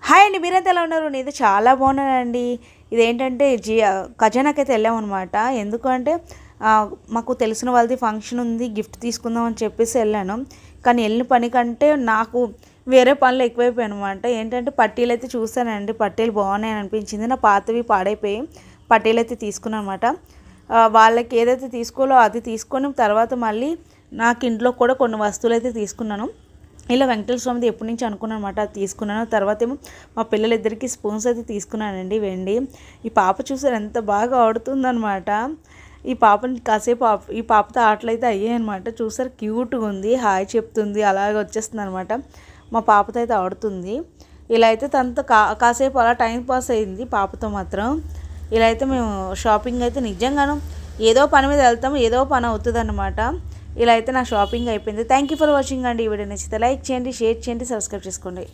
Hi అండి, మీరైతే ఎలా ఉన్నారు? నేనైతే చాలా బాగున్నానండి. ఇదేంటంటే ఖజానాకైతే వెళ్ళామన్నమాట. ఎందుకంటే మాకు తెలిసిన వాళ్ళది ఫంక్షన్ ఉంది, గిఫ్ట్ తీసుకుందాం అని చెప్పేసి వెళ్ళాను. కానీ వెళ్ళిన పని కంటే నాకు వేరే పనులు ఎక్కువైపోయాయి అనమాట. ఏంటంటే పట్టీలు అయితే చూసానండి, పట్టీలు బాగున్నాయని అనిపించింది. నా పాతవి పాడైపోయి పట్టీలు అయితే తీసుకున్నాను అనమాట. వాళ్ళకి ఏదైతే తీసుకోవాలో అది తీసుకొని తర్వాత మళ్ళీ నాకు ఇంట్లో కూడా కొన్ని వస్తువులు అయితే తీసుకున్నాను. ఇలా వెంకటేశ్వర స్వామిది ఎప్పటి నుంచి అనుకున్నాను అనమాట, అది తీసుకున్నాను. తర్వాత ఏమో మా పిల్లలిద్దరికీ స్పూన్స్ అయితే తీసుకున్నానండి, వెండి. ఈ పాప చూసారు ఎంత బాగా ఆడుతుందనమాట. ఈ పాపని కాసేపు ఈ పాపతో ఆటలు అయితే అయ్యాయి అనమాట. చూసారు క్యూట్గా ఉంది, హాయ్ చెప్తుంది, అలాగే వచ్చేస్తుంది అనమాట. మా పాపతో అయితే ఆడుతుంది. ఇలా అయితే తనతో కాసేపు అలా టైం పాస్ అయింది పాపతో మాత్రం. ఇలా అయితే మేము షాపింగ్ అయితే నిజంగాను ఏదో పని మీద వెళ్తాము, ఏదో పని అవుతుంది అనమాట. ఇలా అయితే నా షాపింగ్ అయిపోయింది. థ్యాంక్ యూ ఫర్ వాచింగ్ అండి. ఈ వీడియో నచ్చితే లైక్ చేయండి, షేర్ చేయండి, సబ్స్క్రైబ్ చేసుకోండి.